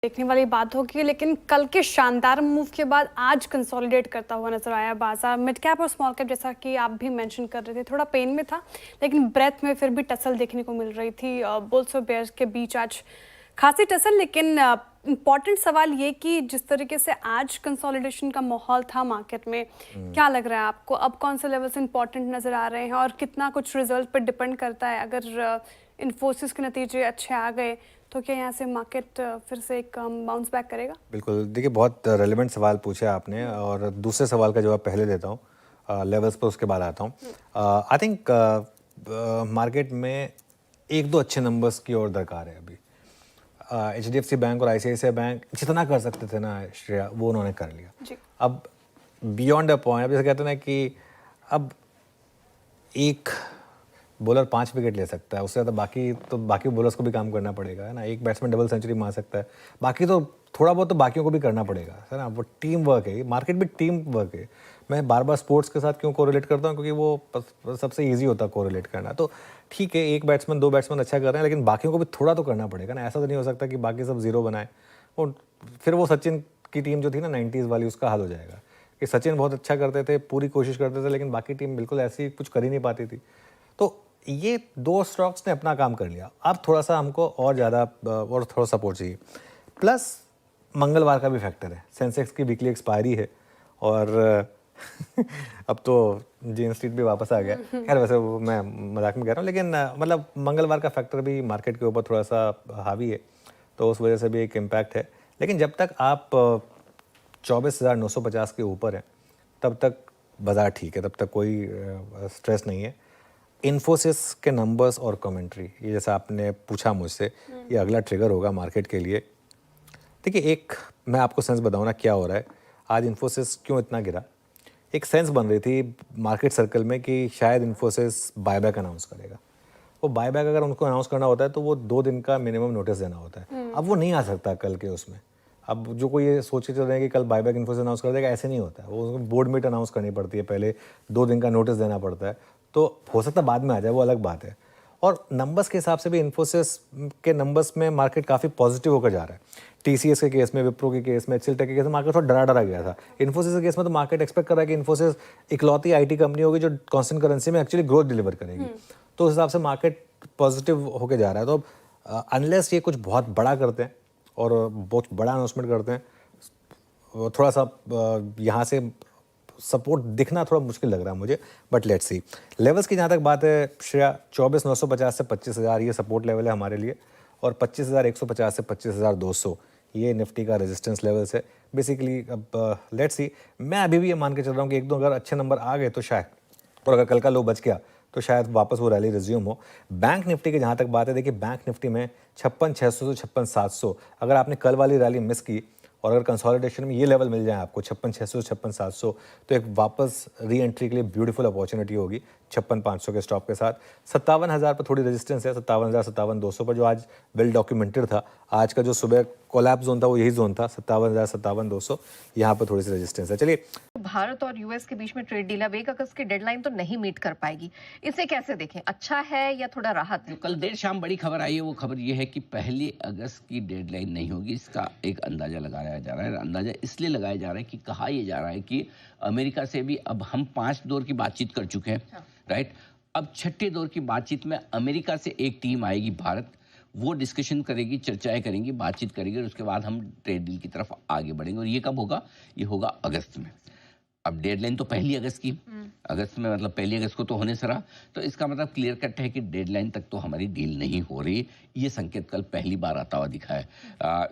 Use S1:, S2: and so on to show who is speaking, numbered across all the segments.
S1: देखने वाली बात होगी, लेकिन कल के शानदार मूव के बाद आज कंसोलिडेट करता हुआ नजर आया बाजार। मिड कैप और स्मॉल कैप, जैसा कि आप भी मेंशन कर रहे थे, थोड़ा पेन में था, लेकिन ब्रेथ में फिर भी टसल देखने को मिल रही थी। बुल्स और बेयर्स के बीच आज खासी टसल। लेकिन इम्पॉर्टेंट सवाल ये कि जिस तरीके से आज कंसोलिडेशन का माहौल था मार्केट में, क्या लग रहा है आपको अब कौन से लेवल्स इंपॉर्टेंट नजर आ रहे हैं और कितना कुछ रिजल्ट पर डिपेंड करता है? अगर इन्फोसिस के नतीजे अच्छे आ गए तो क्या यहाँ से मार्केट फिर से एक बाउंस बैक करेगा?
S2: बिल्कुल, देखिए बहुत रेलेवेंट सवाल पूछा आपने और दूसरे सवाल का जवाब पहले देता हूँ, लेवल्स पर उसके बाद आता हूँ। आई थिंक मार्केट में एक दो अच्छे नंबर्स की और दरकार है अभी। HDFC बैंक और ICICI बैंक जितना कर सकते थे ना श्रेया, वो उन्होंने कर लिया
S1: जी।
S2: अब बियॉन्ड अ पॉइंट, अब जैसे कहते हैं ना कि अब एक बॉलर 5 विकेट ले सकता है, उससे ज़्यादा बाकी बॉलर्स को भी काम करना पड़ेगा, है ना। एक बैट्समैन डबल सेंचुरी मार सकता है, बाकी तो थोड़ा बहुत तो बाकियों को भी करना पड़ेगा, है ना। वो टीम वर्क है, मार्केट भी टीम वर्क है। मैं बार बार स्पोर्ट्स के साथ क्यों कोरिलेट करता हूँ, क्योंकि वो सबसे ईजी होता है कोरिलेट करना। तो ठीक है, एक बैट्समैन दो बैट्समैन अच्छा कर रहे हैं, लेकिन बाकियों को भी थोड़ा तो करना पड़ेगा ना। ऐसा तो नहीं हो सकता कि बाकी सब जीरो बनाए। फिर वो सचिन की टीम जो थी ना 90s वाली, उसका हाल हो जाएगा कि सचिन बहुत अच्छा करते थे, पूरी कोशिश करते थे, लेकिन बाकी टीम बिल्कुल ऐसी कुछ कर ही नहीं पाती थी। तो ये दो स्टॉक्स ने अपना काम कर लिया। अब थोड़ा सा हमको और ज़्यादा और थोड़ा सपोर्ट चाहिए। प्लस मंगलवार का भी फैक्टर है, सेंसेक्स की वीकली एक्सपायरी है और अब तो जेन स्ट्रीट भी वापस आ गया। खैर वैसे वो मैं मजाक में कह रहा हूँ, लेकिन मतलब मंगलवार का फैक्टर भी मार्केट के ऊपर थोड़ा सा हावी है, तो उस वजह से भी एक इम्पैक्ट है। लेकिन जब तक आप 24,950 के ऊपर हैं तब तक बाज़ार ठीक है, तब तक कोई स्ट्रेस नहीं है। इन्फोसिस के नंबर्स और कमेंट्री, ये जैसा आपने पूछा मुझसे, ये अगला ट्रिगर होगा मार्केट के लिए। देखिए, एक मैं आपको सेंस बताऊँ ना क्या हो रहा है आज इन्फोसिस क्यों इतना गिरा। एक सेंस बन रही थी मार्केट सर्कल में कि शायद इन्फोसिस बायबैक अनाउंस करेगा। वो बायबैक अगर उनको अनाउंस करना होता है तो वो 2 दिन का मिनिमम नोटिस देना होता है। अब वो नहीं आ सकता कल के उसमें। अब जो कोई ये सोच के चल रहे हैं कि कल बायबैक इन्फोसिस अनाउंस कर देगा, ऐसे नहीं होता है। वो बोर्ड मीट अनाउंस करनी पड़ती है, पहले 2 दिन का नोटिस देना पड़ता है। तो हो सकता है बाद में आ जाए, वो अलग बात है। और नंबर्स के हिसाब से भी इन्फोसिस के नंबर्स में मार्केट काफ़ी पॉजिटिव होकर जा रहा है। TCS के केस में, विप्रो के केस में, HCLTech के केस में मार्केट थोड़ा डरा गया था। इन्फोसिस के केस में तो मार्केट एक्सपेक्ट कर रहा है कि इन्फोसिस इकलौती IT कंपनी होगी जो कांस्टेंट करेंसी में एक्चुअली ग्रोथ डिलीवर करेगी। तो उस हिसाब से मार्केट पॉजिटिव होकर जा रहा है। तो अनलेस ये कुछ बहुत बड़ा करते हैं और बहुत बड़ा अनाउंसमेंट करते हैं, थोड़ा सा यहाँ से सपोर्ट दिखना थोड़ा मुश्किल लग रहा है मुझे। But let's see. लेवल्स की जहाँ तक बात है श्रेया, 24,950 से 25,000 ये सपोर्ट लेवल है हमारे लिए, और 25,150 से 25,200 ये निफ्टी का रेजिस्टेंस लेवल्स है बेसिकली। अब लेट्स सी, मैं अभी भी ये मान के चल रहा हूँ कि एक दो अगर अच्छे नंबर आ गए तो शायद, और अगर कल का लो बच गया तो शायद वापस वो रैली रिज्यूम हो। बैंक निफ्टी की जहाँ तक बात है, देखिए बैंक निफ्टी में 56,600 से 56,700, अगर आपने कल वाली रैली मिस की और अगर कंसोलिडेशन में ये लेवल मिल जाए आपको 56,600 से 56,700, तो एक वापस री एंट्री के लिए ब्यूटीफुल अपॉर्चुनिटी होगी 56,500 के स्टॉप के साथ। 57,000 पर थोड़ी रेजिस्टेंस है, 57,000 57,200 पर जो आज वेल डॉक्यूमेंटेड था। आज का जो सुबह कोलैप्स जोन था वो यही जोन था, 57,000 57,200, यहाँ पर थोड़ी सी रेजिस्टेंस है। चलिए,
S3: भारत और यूएस के बीच में ट्रेड डील अब 1 अगस्त की डेडलाइन तो नहीं मीट कर पाएगी, इसे कैसे देखें? अच्छा है या थोड़ा राहत है?
S4: कल देर शाम बड़ी खबर आई है, वो खबर ये है कि 1 अगस्त की डेडलाइन नहीं होगी। इसका एक अंदाजा लगाया जा रहा है। अंदाजा इसलिए लगाया जा रहा है कि कहा यह जा रहा है कि अमेरिका से भी अब हम 5 दौर की बातचीत कर चुके हैं, राइट। अब 6ठे दौर की बातचीत में अमेरिका से एक टीम आएगी भारत, वो डिस्कशन करेगी, चर्चाएं करेंगी, बातचीत करेगी, और उसके बाद हम ट्रेड डील की तरफ आगे बढ़ेंगे। और ये कब होगा? ये होगा अगस्त में। अब डेडलाइन तो 1 अगस्त की, अगस्त में मतलब 1 अगस्त को तो होने से रहा, तो इसका मतलब क्लियर कट है कि डेडलाइन तक तो हमारी डील नहीं हो रही। ये संकेत कल पहली बार आता हुआ दिखा है।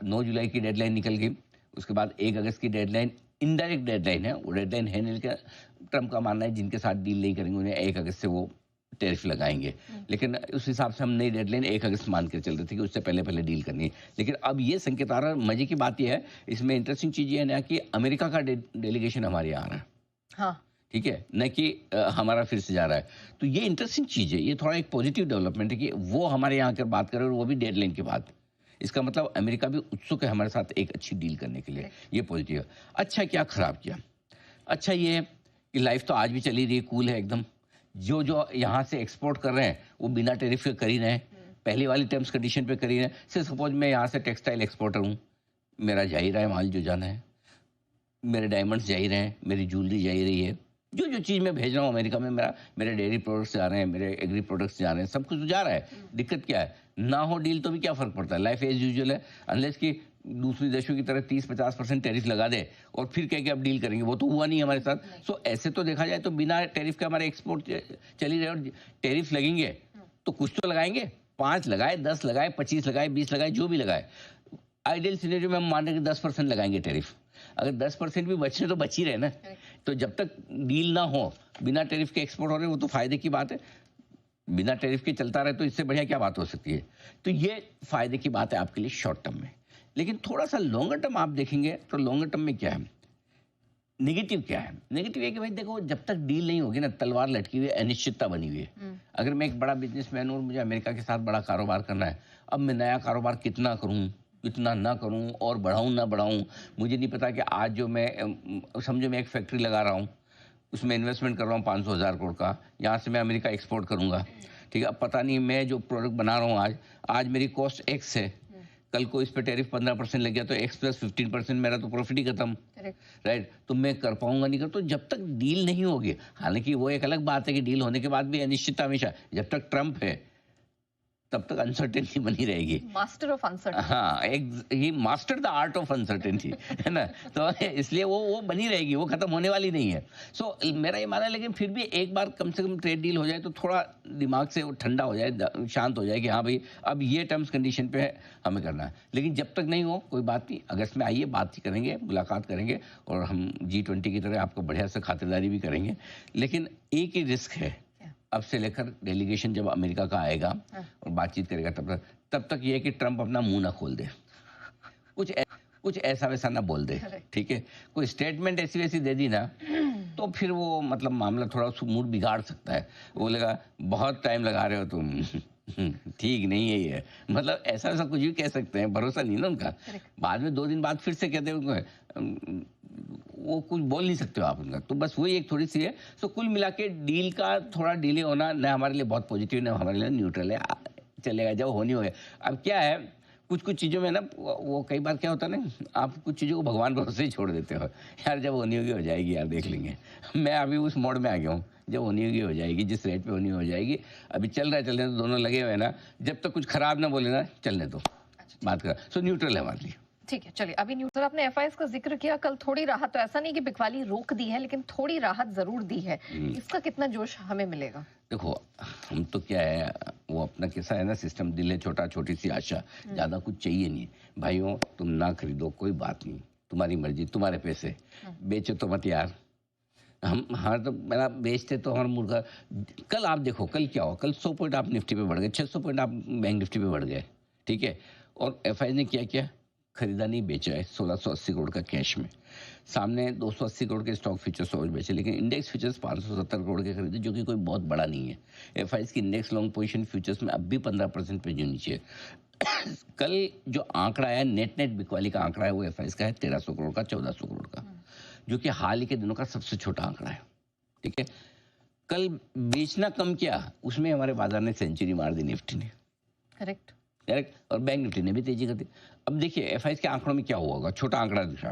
S4: 9 जुलाई की डेडलाइन निकल गई, उसके बाद 1 अगस्त की डेडलाइन इनडायरेक्ट डेडलाइन है, वो डेडलाइन है नहीं। ट्रम्प का मानना है जिनके साथ डील नहीं करेंगे उन्हें 1 अगस्त से वो टैरिफ लगाएंगे, लेकिन उस हिसाब से हम नई डेडलाइन 1 अगस्त मान के चल रहे थे कि उससे पहले पहले डील करनी है। लेकिन अब ये संकेत आ रहा है। मजे की बात यह है, इसमें इंटरेस्टिंग चीज़ ये है ना कि अमेरिका का डेलीगेशन हमारे यहाँ आ रहा है,
S3: हाँ,
S4: ठीक है, न कि हमारा फिर से जा रहा है। तो ये इंटरेस्टिंग चीज़ है, ये थोड़ा एक पॉजिटिव डेवलपमेंट है कि वो हमारे यहाँ आकर बात करें और वो भी डेडलाइन के बाद। इसका मतलब अमेरिका भी उत्सुक है हमारे साथ एक अच्छी डील करने के लिए। ये पॉजिटिव है। अच्छा क्या खराब किया? अच्छा ये है कि लाइफ तो आज भी चली रही है, कूल है एकदम। जो जो यहाँ से एक्सपोर्ट कर रहे हैं वो बिना टैरिफ के कर ही रहे हैं, पहले वाली टर्म्स कंडीशन पे कर ही रहे हैं। से सपोज मैं यहाँ से टेक्सटाइल एक्सपोर्टर हूँ, मेरा जा ही रहा है माल जो जाना है, मेरे डायमंड्स जा ही रहे हैं, मेरी ज्वेलरी जा ही रही है, जो जो चीज़ मैं भेज रहा हूँ अमेरिका में, मेरे डेयरी प्रोडक्ट्स जा रहे हैं, मेरे एग्री प्रोडक्ट्स जा रहे हैं, सब कुछ तो जा रहा है। दिक्कत क्या है, ना हो डील तो भी क्या फ़र्क पड़ता है, लाइफ एज यूजुअल है। अनलेस कि दूसरे देशों की तरह 30-50% टैरिफ लगा दे और फिर कह के अब डील करेंगे, वो तो हुआ नहीं हमारे साथ। सो ऐसे तो देखा जाए तो बिना टैरिफ के हमारे एक्सपोर्ट चल ही रहे, और टैरिफ लगेंगे तो कुछ तो लगाएंगे, 5 लगाए, 10 लगाए, 25 लगाए, 20 लगाए, जो भी लगाए। आइडियल सिनेरियो में हम मान रहे हैं कि 10% लगाएंगे टैरिफ। अगर 10% भी बचे तो बच ही रहे ना। तो जब तक डील ना हो, बिना टैरिफ के एक्सपोर्ट हो रहे, वो तो फायदे की बात है। बिना टैरिफ के चलता रहे तो इससे बढ़िया क्या बात हो सकती है। तो ये फायदे की बात है आपके लिए शॉर्ट टर्म में। लेकिन थोड़ा सा लॉन्गर टर्म आप देखेंगे तो लॉन्गर टर्म में क्या है, नेगेटिव क्या है। नेगेटिव है कि भाई देखो, जब तक डील नहीं होगी ना, तलवार लटकी हुई है, अनिश्चितता बनी हुई है। अगर मैं एक बड़ा बिजनेसमैन हूँ और मुझे अमेरिका के साथ बड़ा कारोबार करना है, अब मैं नया कारोबार कितना करूँ, कितना ना करूं, और बढ़ाऊं ना बढ़ाऊं, मुझे नहीं पता कि आज जो मैं समझो मैं एक फैक्ट्री लगा रहा हूं, उसमें इन्वेस्टमेंट कर रहा हूं 500,000 करोड़ का, यहाँ से मैं अमेरिका एक्सपोर्ट करूंगा, ठीक है। अब पता नहीं मैं जो प्रोडक्ट बना रहा हूँ आज मेरी कॉस्ट एक्स है, कल को इस पे टैरिफ 15% लग गया तो एक्स प्लस 15% मेरा तो प्रॉफिट ही खत्म, राइट। तो मैं कर पाऊंगा नहीं कर, तो जब तक डील नहीं होगी, हालांकि वो एक अलग बात है कि डील होने के बाद भी अनिश्चितता हमेशा, जब तक ट्रंप है तब तक अनसर्टेनिटी बनी रहेगी।
S3: Master of uncertainty.
S4: हाँ, he master the art of uncertainty, है ना। तो इसलिए वो बनी रहेगी, वो खत्म होने वाली नहीं है। सो मेरा ये मानना है, लेकिन फिर भी एक बार कम से कम ट्रेड डील हो जाए तो थोड़ा दिमाग से वो ठंडा हो जाए, शांत हो जाए कि हाँ भाई अब ये टर्म्स कंडीशन पे हमें करना है। लेकिन जब तक नहीं हो कोई बात नहीं, अगस्त में आइए, बात करेंगे, मुलाकात करेंगे, और हम G20 की तरह आपको बढ़िया से खातिरदारी भी करेंगे। लेकिन एक ही रिस्क है, अब से लेकर डेलीगेशन जब अमेरिका का आएगा और बातचीत करेगा, तब तक ये है कि ट्रंप अपना मुंह ना खोल दे, कुछ ऐसा वैसा ना बोल दे, ठीक है। कोई स्टेटमेंट ऐसी वैसी दे दी ना तो फिर वो मतलब मामला थोड़ा मूड बिगाड़ सकता है। वो बोलेगा बहुत टाइम लगा रहे हो तुम, ठीक नहीं है ये, मतलब ऐसा वैसा कुछ भी कह सकते हैं, भरोसा नहीं ना उनका। बाद में 2 दिन बाद फिर से कहते हैं, वो कुछ बोल नहीं सकते हो आप उनका। तो बस वही एक थोड़ी सी है। सो कुल मिला के डील का थोड़ा डिले होना न हमारे लिए बहुत पॉजिटिव, न हमारे लिए न्यूट्रल है, चलेगा जब होनी हो गया। अब क्या है, कुछ चीज़ों में ना वो कई बार क्या होता है ना, आप कुछ चीज़ों को भगवान भरोसे ही छोड़ देते हो, यार जब होनी होगी हो जाएगी, यार देख लेंगे। मैं अभी उस मोड में आ गया हूँ, जब होनी होगी हो जाएगी, जिस रेट पे होनी हो जाएगी। अभी चलने तो दोनों लगे हुए हैं ना, जब तक कुछ खराब ना बोले ना, चलने दो, बात कर। सो न्यूट्रल है हमारे लिए।
S3: ठीक है, चलिए। अभी न्यूट्रल, आपने एफआईएस का जिक्र किया, कल थोड़ी राहत, तो ऐसा नहीं कि बिकवाली रोक दी है, लेकिन थोड़ी राहत जरूर दी है। इसका कितना जोश हमें मिलेगा?
S4: देखो, हम तो क्या है, वो अपना कैसा है ना सिस्टम, दिल है छोटा, छोटी सी आशा, ज्यादा कुछ चाहिए नहीं। भाइयों तुम ना खरीदो कोई बात नहीं, तुम्हारी मर्जी, तुम्हारे पैसे, बेचो तो मत यार। हम हाँ तो मेरा बेचते तो हमारा मुर्गा। कल आप देखो कल क्या हुआ, कल 100 पॉइंट आप निफ्टी पे बढ़ गए, 600 पॉइंट आप बैंक निफ्टी पे बढ़ गए, ठीक है। और एफआई ने क्या किया, खरीदा नहीं, बेचा है 1680 करोड़ का कैश में। सामने 280 करोड़ के स्टॉक फ्यूचर्स और बेचे, लेकिन इंडेक्स फ्यूचर्स 570 करोड़ के खरीदे, जो कि कोई बहुत बड़ा नहीं है। एफआईएस की इंडेक्स लॉन्ग पोजीशन फ्यूचर्स में अब भी 15% पे जो नीचे है। कल जो आंकड़ा है, नेट बिकवाली का आंकड़ा है, वो एफआईएस का है 1300 करोड़ का, 1400 करोड़ का, जो कि हाल ही के दिनों का सबसे छोटा आंकड़ा है, ठीक है। कल बेचना कम किया, उसमें हमारे बाजार ने सेंचुरी मार दी, निफ्टी ने,
S3: करेक्ट,
S4: और बैंक निफ्टी ने भी तेजी कर दी। अब देखिए एफआईएस के आंकड़ों में क्या हुआ होगा, छोटा आंकड़ा दिखा,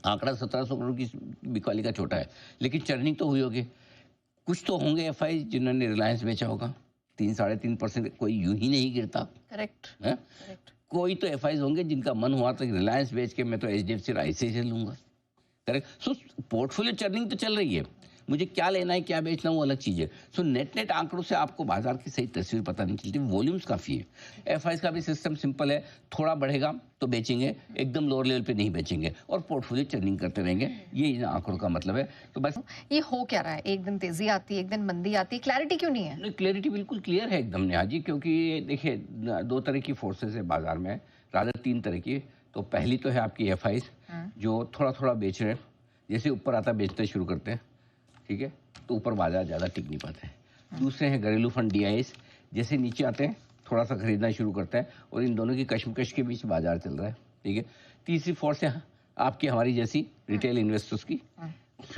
S4: आंकड़ा 1700 करोड़ की बिकवाली का छोटा है, लेकिन चर्निंग तो हुई होगी। कुछ तो होंगे एफआईएस जिन्होंने रिलायंस बेचा होगा, 3-3.5%, कोई यूं ही नहीं गिरता,
S3: करेक्ट,
S4: है? कोई तो एफआईएस होंगे जिनका मन हुआ तो रिलायंस बेच के मैं तो एचडीएफसी और आईसीआईसीआई से लूंगा, करेक्ट। सो पोर्टफोलियो चर्निंग तो चल रही है, मुझे क्या लेना है क्या बेचना वो अलग चीज़ है। सो नेट आंकड़ों से आपको बाजार की सही तस्वीर पता नहीं चलती, वॉल्यूम्स काफ़ी है। एफआईएस का भी सिस्टम सिंपल है, थोड़ा बढ़ेगा तो बेचेंगे, एकदम लोअर लेवल पे नहीं बेचेंगे, और पोर्टफोलियो चर्निंग करते रहेंगे, ये इन आंकड़ों का मतलब है। तो बस
S3: ये हो क्या रहा है, एक दिन तेजी आती है, एक दिन मंदी आती है, क्लैरिटी क्यों नहीं है?
S4: क्लैरिटी बिल्कुल क्लियर है एकदम नेहा जी, क्योंकि देखिए 2 तरह की फोर्सेस है बाजार में, रादर 3 तरह की। तो पहली तो है आपकी एफआईएस जो थोड़ा थोड़ा बेच रहे हैं, जैसे ऊपर आता बेचते शुरू करते हैं, ठीक है, तो ऊपर बाजार ज़्यादा टिक नहीं पाते हैं। दूसरे हैं घरेलू फंड डीआईएस, जैसे नीचे आते हैं थोड़ा सा खरीदना शुरू करते हैं, और इन दोनों की कश्मकश के बीच बाजार चल रहा है, ठीक है। तीसरी फोर्स है आपकी हमारी जैसी रिटेल इन्वेस्टर्स की,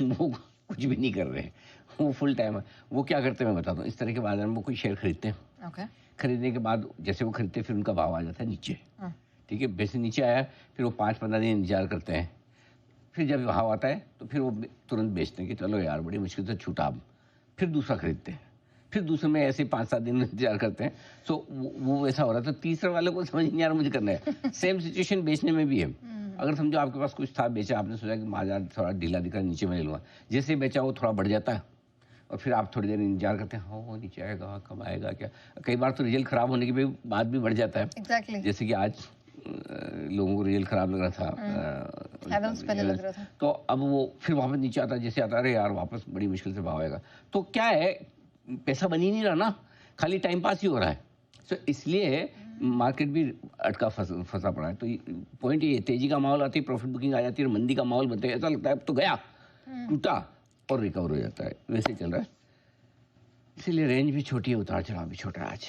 S4: वो कुछ भी नहीं कर रहे हैं, वो फुल टाइम है। वो क्या करते हैं मैं बताता हूँ, इस तरह के बाजार में वो कोई शेयर खरीदते हैं, खरीदने के बाद जैसे वो खरीदते हैं फिर उनका भाव आ जाता है नीचे, ठीक है, वैसे नीचे आया, फिर वो 5-15 दिन इंतजार करते हैं, फिर जब भाव आता है तो फिर वो तुरंत बेचते हैं कि चलो यार बड़ी मुश्किल से छूटा अब, फिर दूसरा खरीदते हैं, फिर दूसरे में ऐसे 5-7 दिन इंतजार करते हैं। सो वो वैसा हो रहा था। तीसरे वाले को समझ नहीं आ रहा मुझे करना है। सेम सिचुएशन बेचने में भी है। अगर समझो आपके पास कुछ था, बेचा, आपने सोचा कि बाजार थोड़ा ढीला दिखा, नीचे में ले लूँगा, जैसे बेचा वो थोड़ा बढ़ जाता है और फिर आप थोड़ी देर इंतजार करते हैं, हाँ नीचे आएगा, कब आएगा क्या। कई बार तो रिजल्ट खराब होने के बाद भी बढ़ जाता है।
S3: एग्जैक्टली।
S4: जैसे कि आज लोगों को रिजल्ट खराब लग रहा था,
S3: एवंस पहले लग रहा था,
S4: तो अब वो फिर वापस नीचे आता है, जैसे आता है अरे यार वापस बड़ी मुश्किल से भाव आएगा। तो क्या है, पैसा बन ही नहीं रहा ना, खाली टाइम पास ही हो रहा है। तो इसलिए मार्केट भी अटका फंसा पड़ा है। तो पॉइंट ये, तेजी का माहौल आती है, प्रॉफिट बुकिंग आ जाती है, और मंदी का माहौल बनता है, ऐसा लगता है अब तो गया, टूटा और रिकवर हो जाता है, वैसे चल रहा है। इसीलिए रेंज भी छोटी है, उतार चढ़ाव भी छोटा है आज।